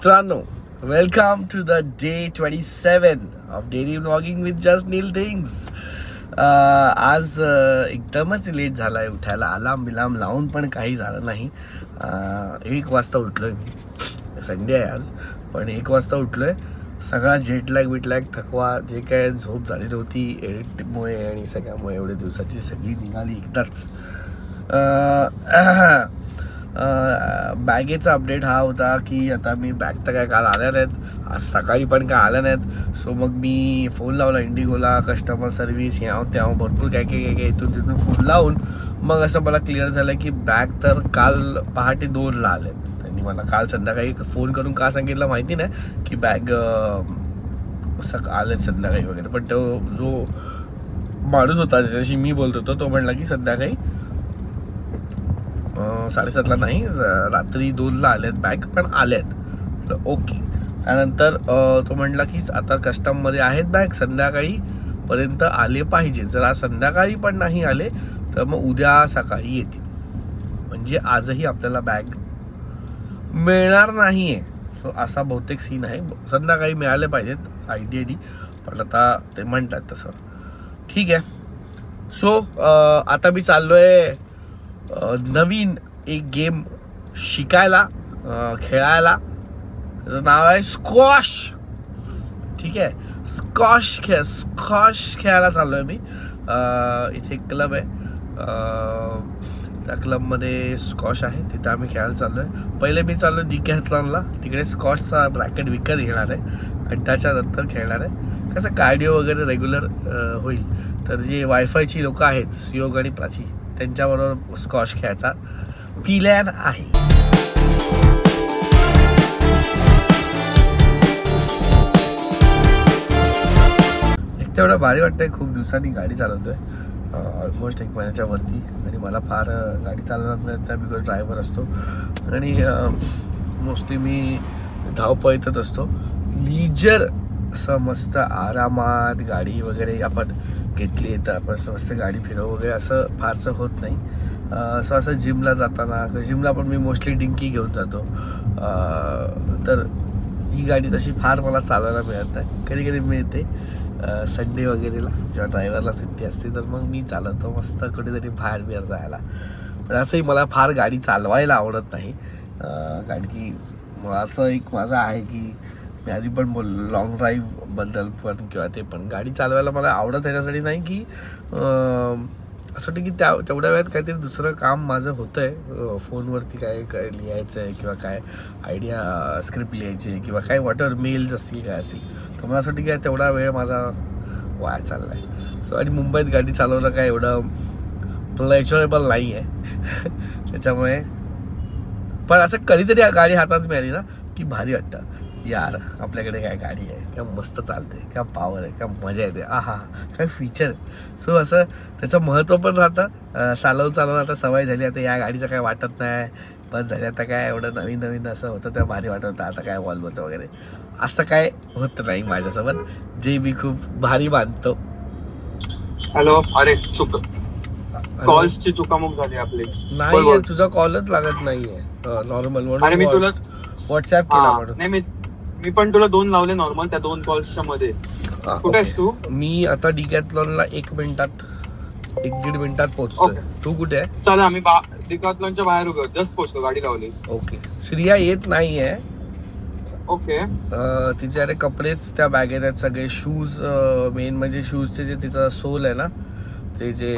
मित्रांनो, welcome to the day 27 of daily vlogging with just Neel things. आज एकदमच late झाला आहे उठायला. अलार्म बिलार्म लावून पण काही झालं नाही. 1 वाजता उठलोय मी. संडे आहे आज, पण 1 वाजता उठलोय. सगळा जेटलॅग बिटलॅग थकवा जे काय झोप झाली नव्हती एडिटमुळे आणि सगळ्यामुळे एवढ्या दिवसाची सगळी निघाली एकदाच. बॅगेचा अपडेट हा होता की आता मी बॅग तर काय काल आल्या नाहीत, आज सकाळी पण काय आल्या नाहीत. सो मग मी फोन लावला इंडिगोला, कस्टमर सर्व्हिस ह्याव त्याव भरपूर काय काय काय इथून तिथून फोन लावून मग असं मला क्लिअर झालं की बॅग तर काल पहाटे 2ला आलेत. त्यांनी मला काल संध्याकाळी फोन करून का सांगितलं माहिती नाही की बॅग आलेत संध्याकाळी वगैरे. पण तो जो माणूस होता ज्याच्याशी मी बोलत होतो तो म्हणला की संध्याकाळी 7:30ला नाही, रात्री 2ला आलेत बॅग, पण आल्यात. ओके. त्यानंतर तो म्हणला की आता कस्टममध्ये आहेत बॅग, संध्याकाळी पर्यंत आले पाहिजे. जर आज संध्याकाळी पण नाही आले तर मग उद्या सकाळी येतील. म्हणजे आजही आपल्याला बॅग मिळणार नाही आहे. सो असा बहुतेक सीन आहे. संध्याकाळी मिळाले पाहिजेत आयडियली, पण आता ते म्हणतात तसं. ठीक आहे. सो आता मी चाललोय नवीन एक गेम शिकायला, खेळायला. त्याचं नाव आहे स्क्वॉश. ठीक आहे, स्क्वॉश खेळायला चाललोय मी. इथे एक क्लब आहे, त्या क्लबमध्ये स्क्वॉश आहे, तिथं आम्ही खेळायला चाललोय. पहिले मी चाललोय डिकॅथलॉनला, तिकडे स्क्वॉशचा ब्रॅकेट विकत घेणार आहे आणि त्याच्यानंतर खेळणार आहे. कसं कार्डिओ वगैरे रेग्युलर होईल. तर जे वायफायची लोकं आहेत सुयोग आणि प्राची, त्यांच्याबरोबर स्क्वॉश खेळायचा प्लॅन आहे. तेवढं भारी वाटतंय. खूप दिवसांनी गाडी चालवतोय, ऑलमोस्ट 1 महिन्याच्या वरती. आणि मला फार गाडी चालवण्यात नाही, त्या बिकॉज ड्रायव्हर असतो आणि मोस्टली मी धावपळीतच असतो. लीजर असं मस्त आरामात गाडी वगैरे आपण घेतली तर आपण मस्त गाडी फिरव वगैरे असं फारसं होत नाही. असं जिमला जाताना, जिमला पण मी मोस्टली डिंकी घेऊन जातो. तर ही गाडी तशी फार मला चालवायला मिळत नाही. कधी कधी मिळते संडे वगैरेला, जेव्हा ड्रायव्हरला सुट्टी असते तर मग मी चालवतो मस्त कुठेतरी बाहेर बिहेर जायला. पण असंही मला फार गाडी चालवायला आवडत नाही. कारण की असं एक माझं आहे की मी आधी पण बोललो लॉंग ड्राईव्हबद्दल पण, किंवा ते पण गाडी चालवायला मला आवडत याच्यासाठी नाही की असं वाटतं की तेवढ्या वेळात काहीतरी दुसरं काम माझं होतं आहे. फोनवरती काय लिहायचं आहे किंवा काय आयडिया स्क्रिप्ट लिहायची आहे किंवा काय वॉटर मेल्स असतील काय असतील, तर मला असं वाटतं की तेवढा वेळ माझा वाया चालला आहे. सो आणि मुंबईत गाडी चालवणं काय एवढं प्लेजरेबल नाही आहे. त्याच्यामुळे पण असं कधीतरी गाडी हातात मिळाली ना की भारी वाटतं. यार आपल्याकडे काय गाडी आहे, काय मस्त चालते, काय पॉवर आहे, काय मजा येते, आहा काय फीचर आहे. सो असं त्याचं महत्त्व पण राहतं. चालवून आता सवय झाली. आता या गाडीचं काय वाटत नाही, बस झाली. आता काय एवढं नवीन असं होतं त्या भारी वाटत होतं. आता काय वॉल्वोचं वगैरे असं काय होत नाही माझ्यासोबत, जे मी खूप भारी मानतो. हॅलो. अरे चुक, कॉल्सची चुकामुक झाली आपली. नाही, तुझा कॉलच लागत नाहीये नॉर्मल म्हणून. अरे मी तुला व्हॉट्सअप केला म्हणून. नाही, मी पण तुला 2 लावले नॉर्मल, त्या 2 कॉल्सच्या मध्ये. कुठे आहेस तू? मी आता डिकॅथलॉनला 1-1.5 मिनिटात पोहोचतोय. तू कुठे आहे? चल आम्ही डिकॅथलॉनच्या बाहेर उभे, जस्ट पोहोचलो, गाडी लावली. ओके. श्रिया येत नाहीये. ओके. तिचे अरे कपडेच त्या बॅगेत आहेत सगळे. शूज, मेन म्हणजे शूजचे जे तिचा सोल आहे ना, ते जे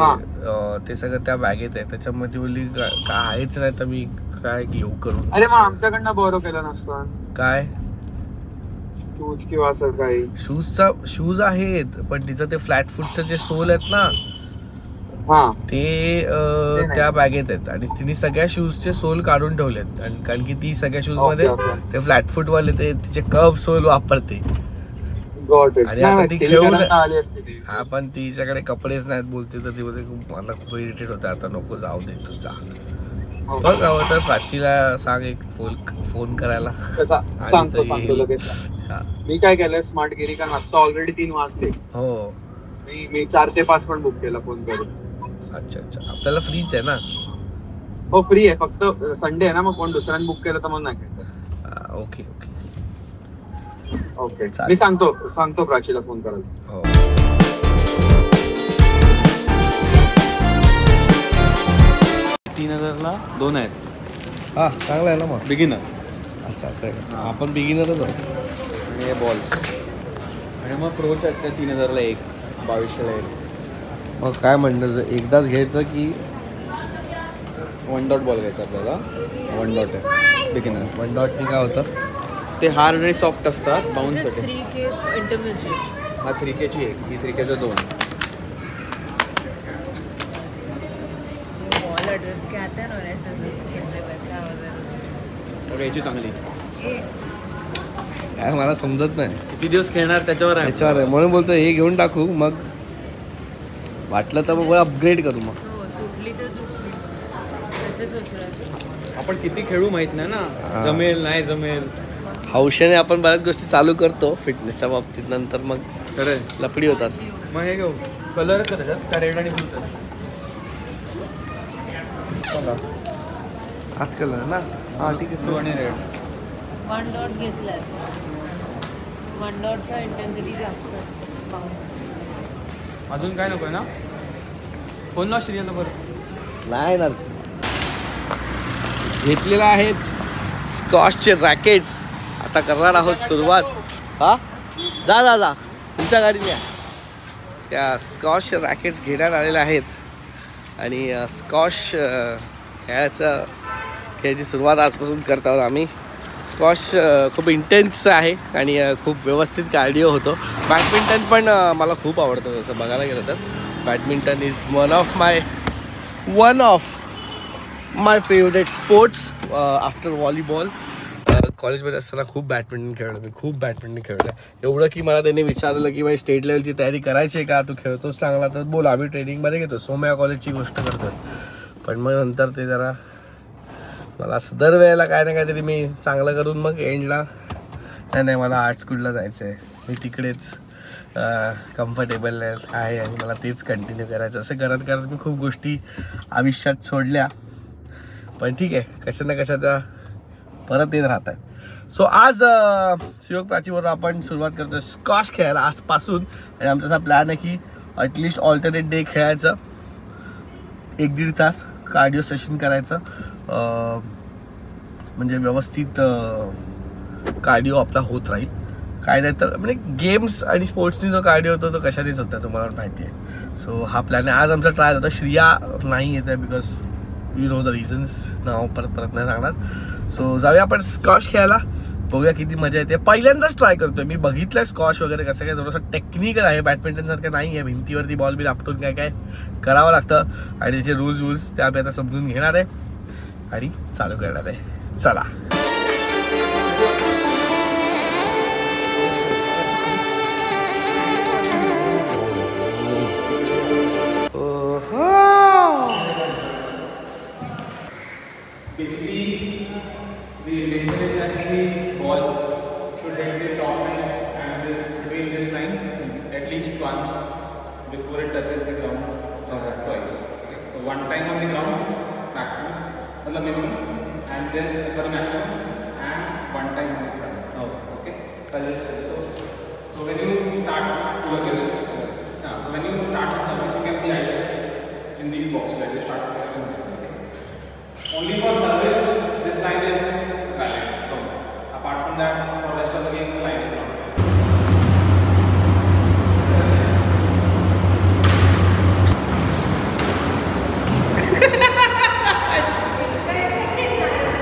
ते सगळं त्या बॅगेत आहे. त्याच्यामध्ये बोलली काय आहेच नाही तर मी काय घेऊ करून. अरे मग आमच्याकडनं बोरो केलं नसतं काय शूज किंवा असं काही. शूज आहेत, पण तिचं ते फ्लॅट फूटचं जे सोल आहेत ना ते त्या बॅगेत आहेत. आणि तिने सगळ्या शूजचे सोल काढून ठेवलेत. आणि कारण की ती सगळ्या शूज मध्ये ते फ्लॅट फूट वाले ते तिचे कर्व सोल वापरते. आणि आता ती घेऊन पण तिच्याकडे कपडेच नाहीत बोलते, तर ती बोलते मला खूप इरिटेट होतं. आता नको, जाऊ दे तू जा. बघ हवं तर प्राचीला सांग एक फोन करायला. मी काय केलंय स्मार्ट गिरी, कारण आता ऑलरेडी 3 वाजले. हो, मी 4 ते 5 पण बुक केला फोन करून. अच्छा, आपल्याला फ्रीच आहे ना? हो फ्री आहे, फक्त संडे आहे ना, मग कोण दुसऱ्याने बुक केलं तर मग नाही. ओके. ओके चालेल. मी सांगतो प्राचीला फोन करायला. हो. $3,000 आहेत. हा चांगला आहे ना मग. बिगिनर अच्छा असं आहे का? आपण बिगिनरच आहोत. आणि हे बॉल्स आणि मग प्रोच्या आहेत त्या 3,000ला एक, 2200ला एक. मग काय म्हणणं एकदाच घ्यायचं की 1 डॉट बॉल घ्यायचा आपल्याला. 1 डॉट आहे बिगिनर. 1 डॉटनी काय होतं? ते हार्ड आणि सॉफ्ट असतात बाउन्स This is साठी. 3K intermediate. हा 3Kची एक, ही 3Kच्या 2. Ball address के आते हैं ना और ऐसे खेलते वैसा आवाज है. तर याची चांगली. काय मला समजत नाही किती दिवस खेळणार त्याच्यावर आहे. त्याच्यावर आहे म्हणून बोलतो हे घेऊन टाकू, मग वाटलं तर मग अपग्रेड करू. मग हो तुटली तर तुटली. ऐसे सोच रहा था. आपण किती खेळू माहित नाही ना. जमेल नाही जमेल. हौशेने आपण बऱ्याच गोष्टी चालू करतो फिटनेसच्या बाबतीत, नंतर मग खरं लपडी होतात. मग हे घेऊ. कलर त्याच्यात का रेड आणि ब्लू. आजकाल आहे ना. हा ठीक आहे. ब्लू आणि रेड. 1 डॉट घेतलाय. 1 डॉटचा इंटेन्सिटी जास्त असते बाउन्स. अजून काय नको ना. फोन लाव श्रीयाला बरं. नाही ना, घेतलेला आहेत स्कॉशचे रॅकेट्स. आता करणार आहोत सुरुवात. हा जा जा जा तुमच्या गाडीने या. स्कॉशचे रॅकेट्स घेण्यात आलेले आहेत आणि स्कॉश खेळायची सुरुवात आजपासून करत आहोत आम्ही. स्कॉश खूप इंटेन्स आहे आणि खूप व्यवस्थित कार्डिओ होतो. बॅडमिंटन पण मला खूप आवडतं तसं बघायला गेलं तर. Badminton is one of my favourite sports after volleyball. कॉलेजमध्ये असताना खूप बॅडमिंटन खेळलो. एवढं की मला त्यांनी विचारलं की बाई स्टेट लेवलची तयारी करायची आहे का, तू खेळतोच चांगला तर बोल, आम्ही ट्रेनिंगमध्ये घेतो. सोमया कॉलेजची गोष्ट करतो. पण मग नंतर ते जरा मला असं दरवेळेला काय ना काहीतरी मी चांगलं करून मग एंडला नाही मला आर्ट स्कूलला जायचं आहे, मी तिकडेच कम्फर्टेबल आहे आणि मला तेच कंटिन्यू करायचं. असं करत करत मी खूप गोष्टी आयुष्यात सोडल्या. पण ठीक आहे, कशा ना कशा त्या परत येत राहत आहेत. सो आज सुयोग प्राचीबरोबर आपण सुरुवात करतो स्कॉश खेळायला आजपासून. आणि आमचा असा प्लॅन आहे की ॲटलिस्ट ऑल्टरनेट डे खेळायचं, 1-1.5 तास कार्डिओ सेशन करायचं. म्हणजे व्यवस्थित कार्डिओ आपला होत राहील. काय नाही तर म्हणजे गेम्स आणि स्पोर्ट्सनी जो कार्डिओ होतो तो कशानेच होता तुम्हाला माहिती आहे. सो हा प्लॅन आहे. आज आमचा ट्रायल होता. श्रिया नाही येत आहे because you know the reasons. नाव परत नाही सांगणार. सो जाऊया आपण स्कॉश खेळायला, बघूया किती मजा येते. पहिल्यांदाच ट्राय करतोय मी. बघितलंय स्कॉश वगैरे कसं काय थोडंसं टेक्निकल आहे, बॅडमिंटन सारखं नाही आहे. भिंतीवरती बॉल बिल आपटून काय काय करावं लागतं आणि त्याचे रूल्स ते आम्ही आता समजून घेणार आहे आणि चालू करणार आहे. चला. Basically, the intention is that the ball should hit the top line and between this line at least once before it touches the ground twice. Okay? So one time on the ground maximum, minimum, and then maximum, and one time on the front. Oh. Okay. So when you start to this, so when you start the service, you can be either in these boxes. Like you start. Only for service, this line is valid. Apart from that, for rest of the game, the line is not valid.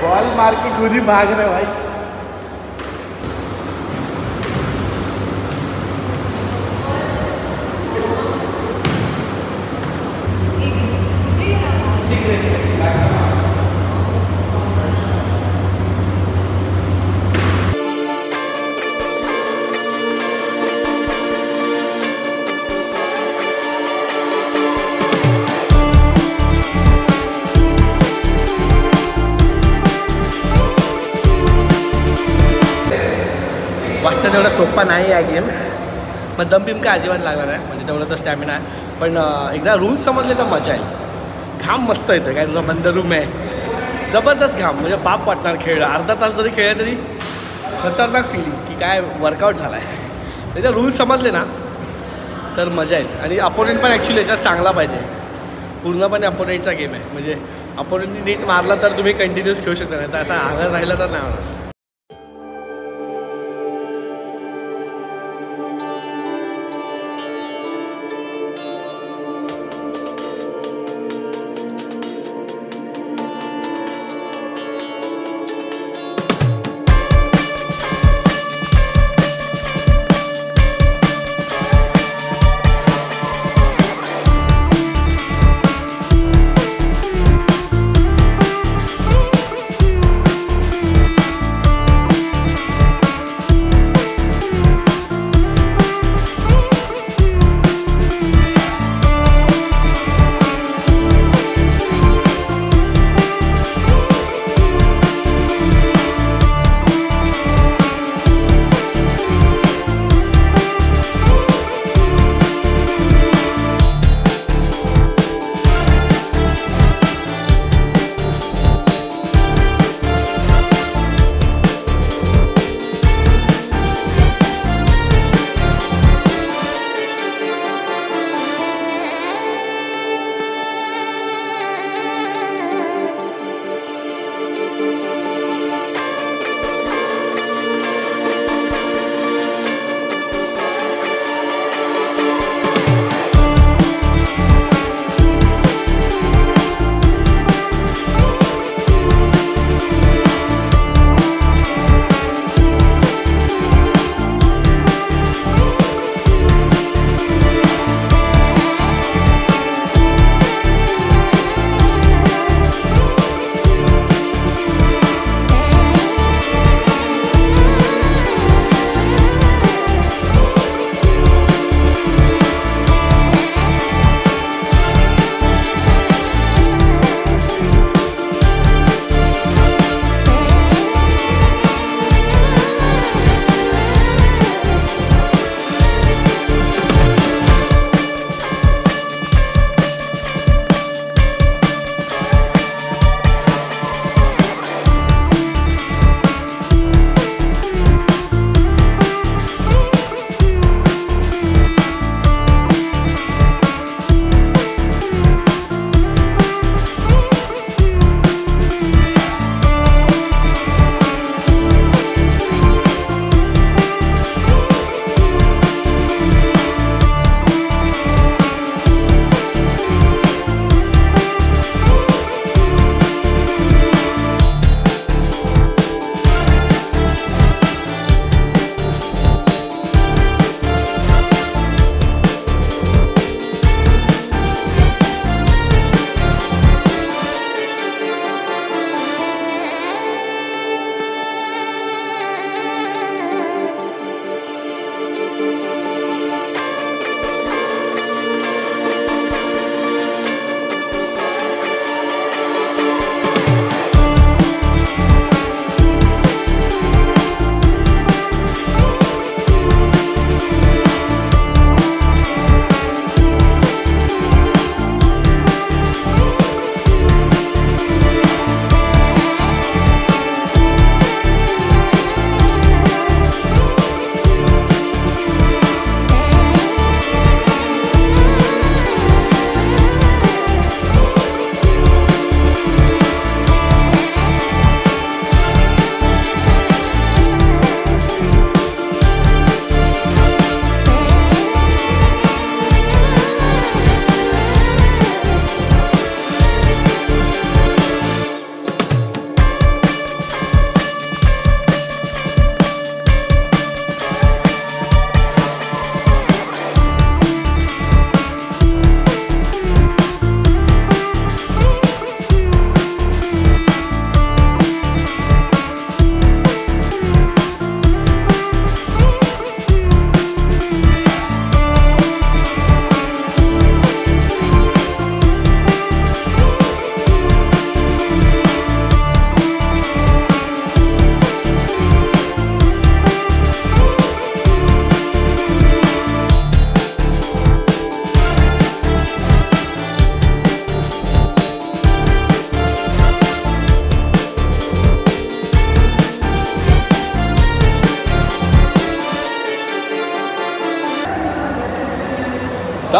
Ball मार के खुद ही भाग रहे भाई. वाटतं तेवढा सोपा नाही आहे गेम. मग दम बिम काय अजिबात लागला नाही, म्हणजे तेवढं तर स्टॅमिना आहे. पण एकदा रूल्स समजले तर मजा येईल. घाम मस्त येतं, काय तुझा बंद रूम आहे, जबरदस्त घाम, म्हणजे बाप वाटणार खेळ. अर्धा तास जरी खेळलं तरी खतरनाक फिलिंग की काय वर्कआउट झाला आहे. त्याच्या रूल्स समजले ना तर मजा येईल. आणि अपोनेंट पण ॲक्च्युली याच्यात चांगला पाहिजे. पूर्णपणे अपोनेंटचा गेम आहे. म्हणजे अपोनेंटनी नीट मारला तर तुम्ही कंटिन्यूस खेळू शकता, नाही तर असा आघात राहिला तर नाही होणार.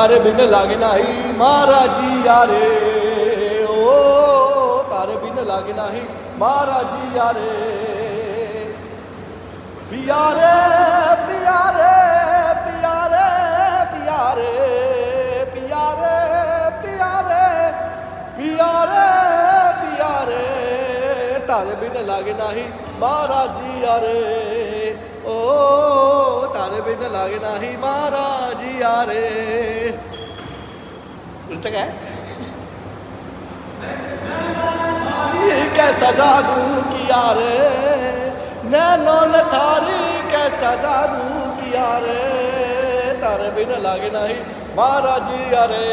तारे बिन लागे नाही महाराजिया रे, ओ तारे बिन लागे नाही महाराजिया रे, पिया रे पिया रे पिया रे पिया रे पिया रे पिया रे पिया रे पिया रे, तारे बिन लागे नाही महाराजिया रे, ओ तारे बिन लागे नाही महाराजिया रे. पुढचं काय? कैसा जादू किया रे नैनों ने थारी, कैसा जादू किया रे, तारे बिन लागे नहीं महाराजिया रे,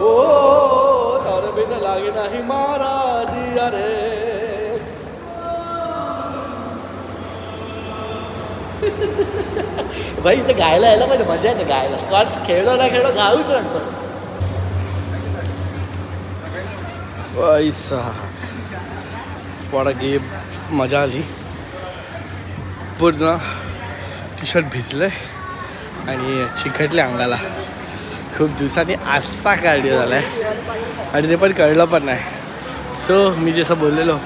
ओ तारे बिन लागे नहीं महाराजिया रे. भाई इथे गायला यायला पाहिजे, मजा येते गायला. स्कॉच खेळलो ना खेळलो गाऊच म्हणतो. वाडा गेम मजा आली. पूर्ण टी शर्ट भिजलं आणि चिकटले अंगाला. खूप दिवसांनी असा कार्डिओ झाला आहे आणि ते पण कळलं पण नाही. सो मी जसं बोललेलो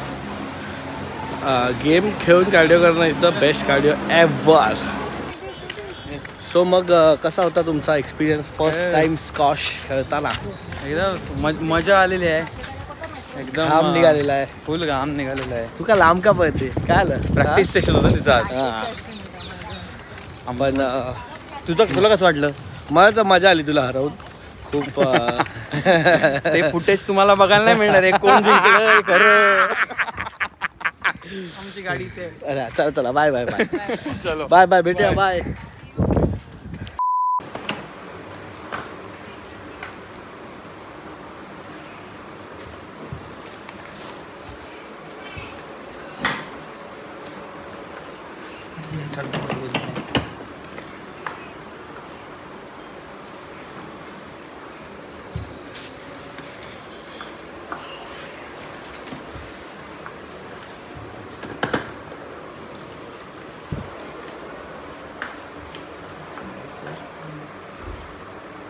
गेम खेळून कार्डिओ करणं is the best cardio ever. So मग कसा होता तुमचा एक्सपिरियन्स फर्स्ट टाइम स्कॉश खेळताना? एकदम मजा आलेली आहे. एकदम घाम निघालेला आहे. फुल घाम निघालेला आहे. तू का लांब का पळते? काय आलं? प्रॅक्टिस सेशन होतं तिचं आज. पण तुला कसं वाटलं? मला तर मजा आली तुला हरवून. खूप ते फुटेज तुम्हाला बघायला नाही मिळणार आहे. कोण जिंकलं खरं. आमची गाडी ते. अरे चला चला बाय बाय बाय. चलो बाय बाय भेटूया बाय.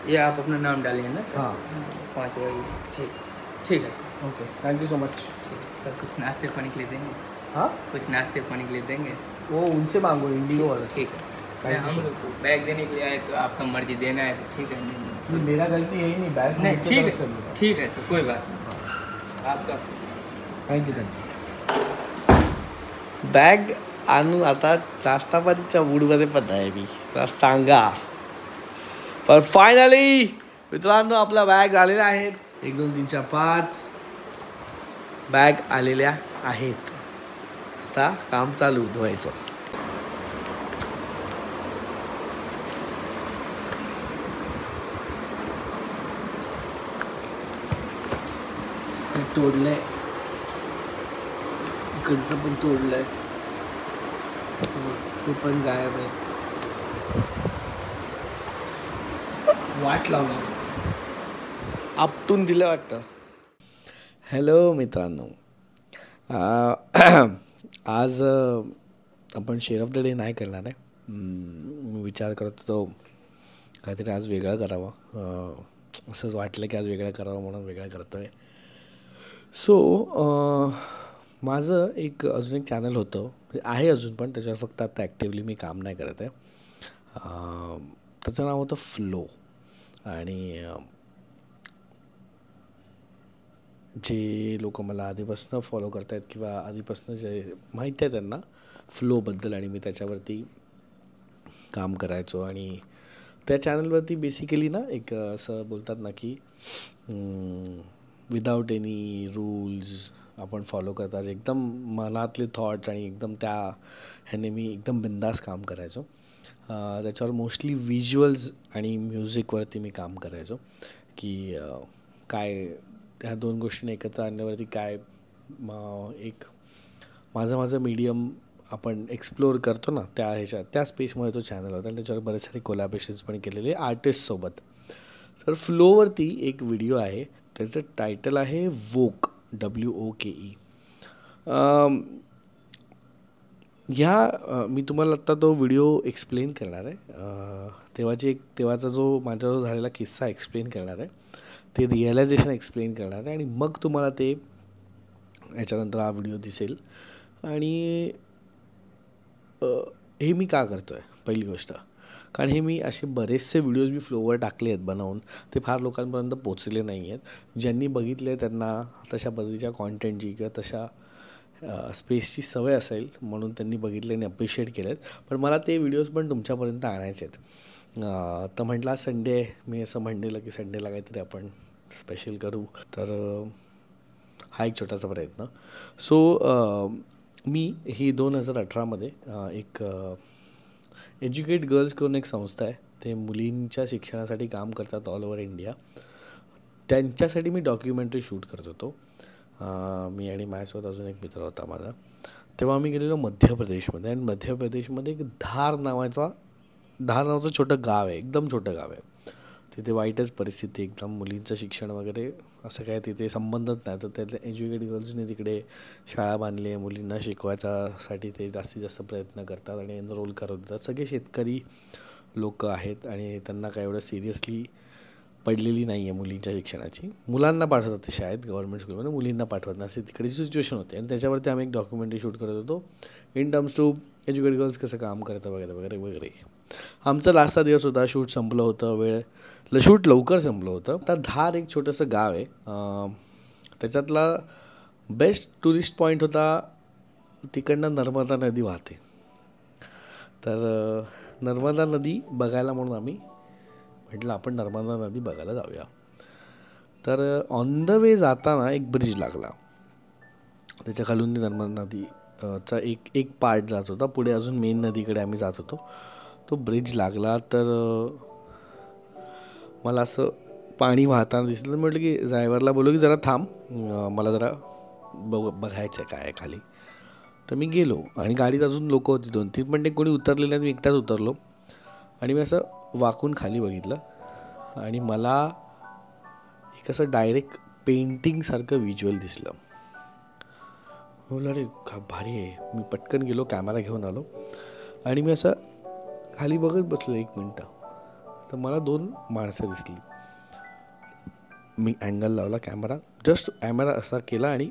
ये आप अपना नाम डालिए ना सर. हाँ 5 बजे. ठीक है sir. Okay thank you so much. Sir कुछ नाश्ते पानी के लिए देंगे? हाँ कुछ नाश्ते पानी के लिए देंगे? वो उनसे मांगो इंडिगो वाले से. ठीक है सर. Thank you, हम sir. लोग को बैग देने के लिए आए तो आपका मर्जी देना है तो ठीक है. ये मेरा गलती यही नहीं बैग नहीं ठीक है सर कोई बात नहीं. आपका थँक्यू थँक्यू. बॅग आणून आता नाश्तापातीच्या मूडमध्ये पण आहे मी तुला सांगा. पण फायनली मित्रांनो आपल्या बॅग आलेल्या आहेत. 1 2 3 4 5 बॅग आलेल्या आहेत. आता काम चालू धुवायचं. तोडलंय इकडचं पण तोडलंय. ते पण गायब आहे. वाट लावली आपटून दिलं वाटतं. हॅलो मित्रांनो आज आपण शेअर ऑफ द डे नाही करणार आहे. मी विचार करत होतो काहीतरी आज वेगळं करावं. असंच वाटलं की आज वेगळं करावं म्हणून वेगळं करतो आहे. सो माझं एक अजून एक चॅनल होतं आहे अजून पण त्याच्यावर फक्त आता ॲक्टिवली मी काम नाही करत आहे. त्याचं नाव होतं फ्लो. आणि जे लोक मला आधीपासून फॉलो करत आहेत किंवा आधीपासून जे माहीत आहे त्यांना फ्लोबद्दल आणि मी त्याच्यावरती काम करायचो. आणि त्या चॅनलवरती बेसिकली ना एक असं बोलतात ना की विदाऊट एनी रूल्स आपण फॉलो करतात एकदम मनातले थॉट्स आणि एकदम त्या ह्याने मी एकदम बिंदास काम करायचो. त्याच्यावर मोस्टली व्हिज्युअल्स आणि म्युझिकवरती मी काम करायचो की काय ह्या दोन गोष्टींना एकत्र आणण्यावरती काय एक माझं मीडियम आपण एक्सप्लोअर करतो ना त्या स्पेसमध्ये तो चॅनल होता. आणि त्याच्यावर बरेच सारे कोलॅबरेशन्स पण केलेले आर्टिस्टसोबत. तर फ्लोवरती एक व्हिडिओ आहे त्याचं टायटल आहे वोक WOKE. मी तुम्हाला आत्ता तो व्हिडिओ एक्सप्लेन करणार आहे. तेव्हाचा जो माझ्यावर झालेला किस्सा एक्सप्लेन करणार आहे, ते रिअलायझेशन एक्सप्लेन करणार आहे आणि मग तुम्हाला ते याच्यानंतर हा व्हिडिओ दिसेल. आणि हे मी का करतो आहे, पहिली गोष्ट कारण हे मी असे बरेचसे व्हिडिओज मी फ्लोवर टाकले आहेत बनवून, ते फार लोकांपर्यंत पोचले नाही आहेत. ज्यांनी बघितले त्यांना तशा पद्धतीच्या कॉन्टेंटची किंवा तशा स्पेसची सवय असेल म्हणून त्यांनी बघितले आणि अप्रिशिएट केले आहेत. पण मला ते व्हिडिओज पण तुमच्यापर्यंत आणायचे आहेत. तर म्हटलं आज संडे आहे, मी असं म्हणलेलं की संडेला काहीतरी आपण स्पेशल करू. तर हा एक छोटासा प्रयत्न. सो मी ही 2018मध्ये एक एज्युकेट गर्ल्स करून एक संस्था आहे, ते मुलींच्या शिक्षणासाठी काम करतात ऑल ओव्हर इंडिया. त्यांच्यासाठी मी डॉक्युमेंटरी शूट करत होतो. मी आणि माझ्यासोबत अजून एक मित्र होता माझा. तेव्हा आम्ही गेलेलो मध्य प्रदेशमध्ये, आणि मध्य प्रदेशमध्ये एक धार नावाचं छोटं गाव आहे, एकदम छोटं गाव आहे. तिथे वाईटच परिस्थिती, एकदम मुलींचं शिक्षण वगैरे असं काय तिथे संबंधच नाही. तर त्यातल्या एज्युकेट गर्ल्सने तिकडे शाळा बांधली आहे, मुलींना शिकवायच्यासाठी ते जास्तीत जास्त प्रयत्न करतात आणि एनरोल करत देतात. सगळे शेतकरी लोक आहेत आणि त्यांना काय एवढं सिरियसली पडलेली नाही आहे मुलींच्या शिक्षणाची. मुलांना पाठवतात ते शाळेत, गव्हर्नमेंट स्कूलमध्ये, मुलींना पाठवत नाही, अशी तिकडची सिच्युएशन होते. आणि त्याच्यावरती आम्ही एक डॉक्युमेंटरी शूट करत होतो in terms to educate girls कसं काम करतं वगैरे वगैरे वगैरे. आमचा लास्टचा दिवस होता, शूट संपलं होतं, शूट लवकर संपलं होतं. आता धार एक छोटंसं गाव आहे, त्याच्यातला बेस्ट टुरिस्ट पॉईंट होता, तिकडनं नर्मदा नदी वाहते. तर नर्मदा नदी बघायला म्हणून आम्ही म्हटलं आपण नर्मदा नदी बघायला जाऊया. तर ऑन द वे जाताना एक ब्रिज लागला, त्याच्या खालून नर्मदा नदीचा एक पार्ट जात होता, पुढे अजून मेन नदीकडे आम्ही जात होतो. तो ब्रिज लागला तर मला असं पाणी वाहताना दिसलं. म्हटलं की ड्रायव्हरला बोललो की जरा थांब, मला जरा बघायचं आहे काय आहे खाली. तर मी गेलो आणि गाडीत अजून लोक होती 2-3, पण ते कोणी उतरले नाही, मी एकटाच उतरलो. आणि मी असं वाकून खाली बघितलं आणि मला एक असं डायरेक्ट पेंटिंगसारखं व्हिज्युअल दिसलं. बोललं अरे का भारी आहे. मी पटकन गेलो, कॅमेरा घेऊन आलो आणि मी असं खाली बघत बसलो 1 मिनटं. तर मला 2 माणसं दिसली. मी अँगल लावला, कॅमेरा असा केला आणि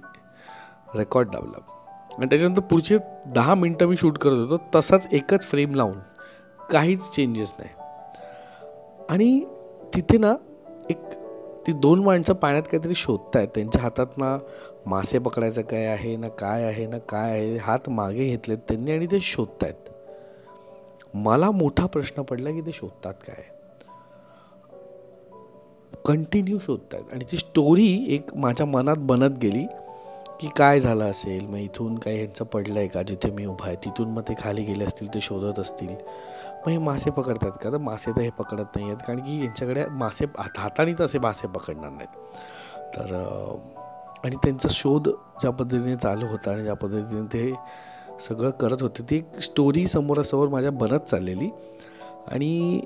रेकॉर्ड लावला. आणि त्याच्यानंतर पुढचे 10 मिनटं मी शूट करत होतो, तसाच एकच फ्रेम लावून, काहीच चेंजेस नाही. आणि तिथे ना ती 2 माणसं पाण्यात काहीतरी शोधतायत. त्यांच्या हातात ना मासे पकडायचं काय आहे ना काय आहे, हात मागे घेतलेत त्यांनी आणि ते शोधतायत. मला मोठा प्रश्न पडला की ते शोधतात काय, कंटिन्यू शोधतायत. आणि ती स्टोरी एक माझ्या मनात बनत गेली की काय झालं असेल, मग इथून काही ह्यांचं पडलं आहे का जिथे मी उभा आहे, तिथून मग ते खाली गेले असतील, ते शोधत असतील, मग हे मासे पकडतात का. तर मासे तर हे पकडत नाही आहेत, कारण की यांच्याकडे मासे हाताने तर असे मासे पकडणार नाहीत. तर आणि त्यांचा शोध ज्या पद्धतीने चालू होता आणि ज्या पद्धतीने ते सगळं करत होते, ती एक स्टोरी समोरासमोर माझ्या बनत चाललेली. आणि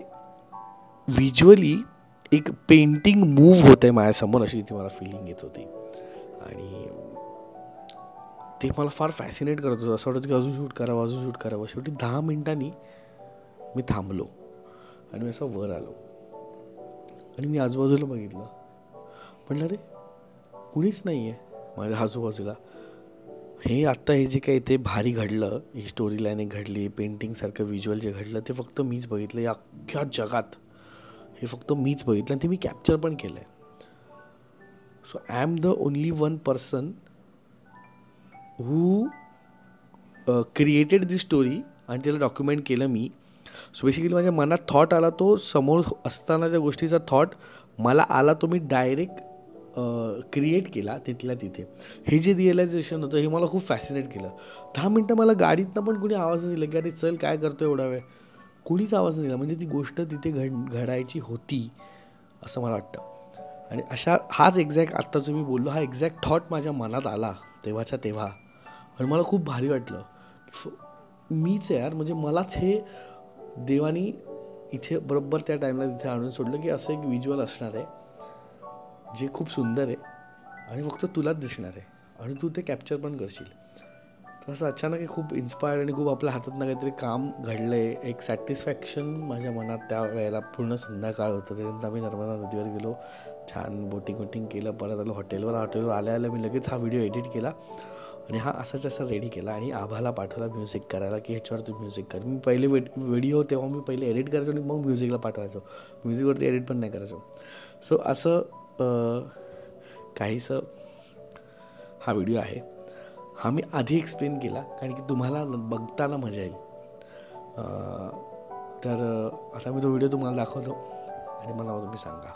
व्हिज्युअली एक पेंटिंग मूव्ह होत आहे माझ्यासमोर, अशी ती मला फिलिंग येत होती. आणि ते मला फार फॅसिनेट करत होतं. असं वाटतं की अजून शूट करावं. शेवटी 10 मिनिटांनी मी थांबलो आणि मी असं वर आलो आणि मी आजूबाजूला बघितलं. म्हटलं अरे कुणीच नाही आहे माझ्या आजूबाजूला. हे जे काही ते भारी घडलं, ही स्टोरी लाईन एक घडली, पेंटिंगसारखं व्हिज्युअल जे घडलं, ते फक्त मीच बघितलं या अख्ख्या जगात. हे फक्त मीच बघितलं आणि ते मी कॅप्चर पण केलं आहे. So I am the only one person who created this story आणि त्याला डॉक्युमेंट केलं मी. सो बेसिकली माझ्या मनात थॉट आला, तो समोर असतानाच्या गोष्टीचा थॉट मला आला, तो मी डायरेक्ट क्रिएट केला तिथल्या तिथे. हे जे रिअलायझेशन होतं हे मला खूप फॅसिनेट केलं. 10 मिनटं मला गाडीतनं पण कोणी आवाज दिला की अरे चल काय करतो एवढा वेळ, कोणीच आवाज दिला. म्हणजे ती गोष्ट तिथे घडायची होती असं मला वाटतं. आणि हाच एक्झॅक्ट आत्ताचं मी बोललो, हा एक्झॅक्ट थॉट माझ्या मनात आला तेव्हाच्या तेव्हा. आणि मला खूप भारी वाटलं की मीच यार, म्हणजे मलाच हे देवानी इथे बरोबर त्या टाईमला तिथे आणून सोडलं की असं एक व्हिज्युअल असणार आहे जे खूप सुंदर आहे आणि फक्त तुलाच दिसणार आहे आणि तू ते कॅप्चर पण करशील. तर असं अचानक खूप इन्स्पायर्ड आणि खूप आपल्या हातातनं काहीतरी काम घडलं आहे, एक सॅटिस्फॅक्शन माझ्या मनात त्या वेळेला. पूर्ण संध्याकाळ होतं, त्यानंतर आम्ही नर्मदा नदीवर गेलो, छान बोटिंग केलं, परत आलो हॉटेलवर आल्या मी लगेच हा व्हिडिओ एडिट केला आणि हा असा रेडी केला आणि आभाला पाठवला म्युझिक करायला की ह्याच्यावर तू म्युझिक कर. मी पहिले व्हिडिओ तेव्हा मी पहिले एडिट करायचो आणि मग म्युझिकला पाठवायचो, म्युझिकवरती एडिट पण नाही करायचो. सो असं काहीसं हा व्हिडिओ आहे. हा मी आधी एक्सप्लेन केला कारण की तुम्हाला बघताना मजा येईल. तर आता मी तो व्हिडिओ तुम्हाला दाखवतो आणि मला तुम्ही सांगा.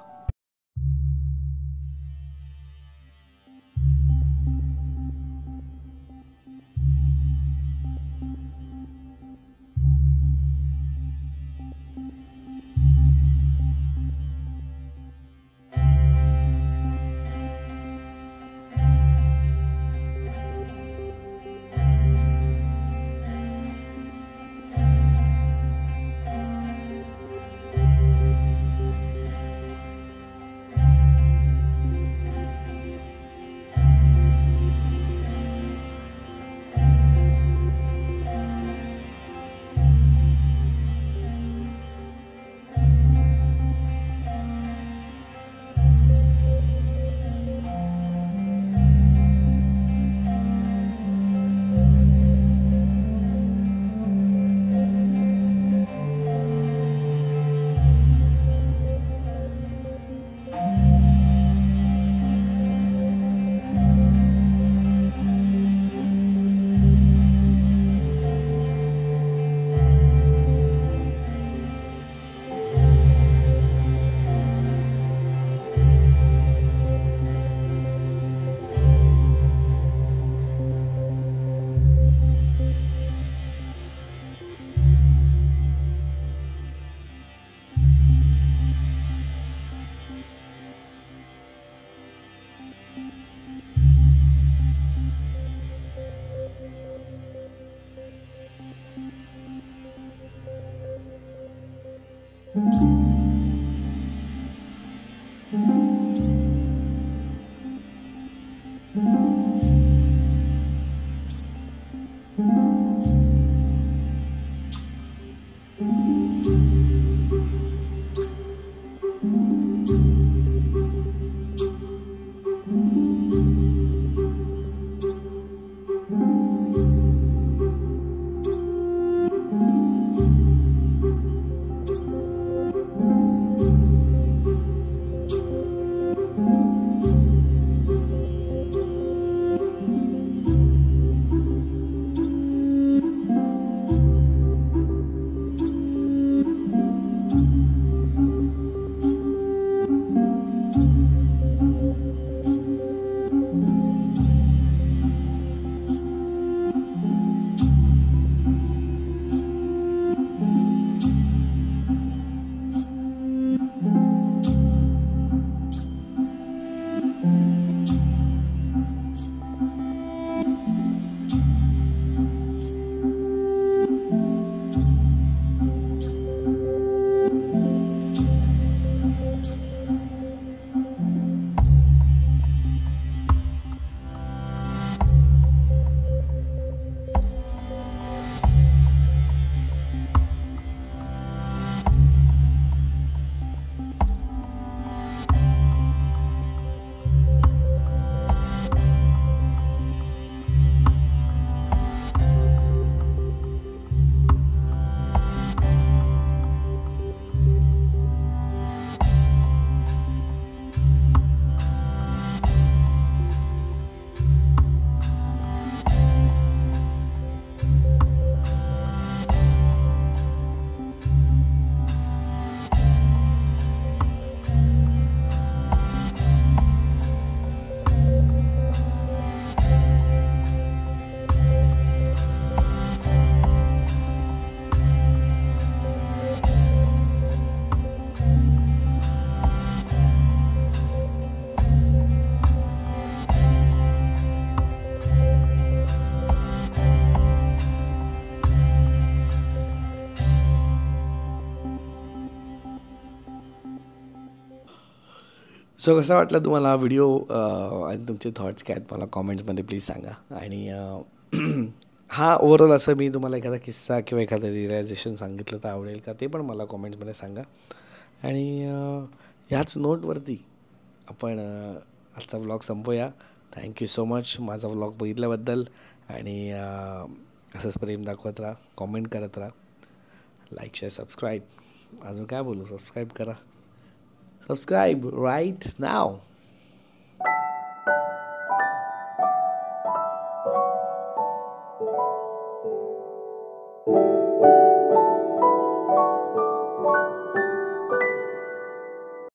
सो कसा वाटला तुम्हाला हा व्हिडिओ आणि तुमचे थॉट्स काय आहेत मला कॉमेंट्समध्ये प्लीज सांगा. आणि हा ओव्हरऑल असं मी तुम्हाला एखादा किस्सा किंवा एखादं रिअलायझेशन सांगितलं तर आवडेल का ते पण मला कॉमेंट्समध्ये सांगा. आणि ह्याच नोटवरती आपण आजचा व्लॉग संपवूया. थँक्यू सो मच माझा व्लॉग बघितल्याबद्दल. आणि असंच प्रेम दाखवत राहा, कॉमेंट करत राहा, लाईक शेअर सबस्क्राईब. अजून काय बोलू, सबस्क्राईब करा, सबस्क्राईब राईट नाव.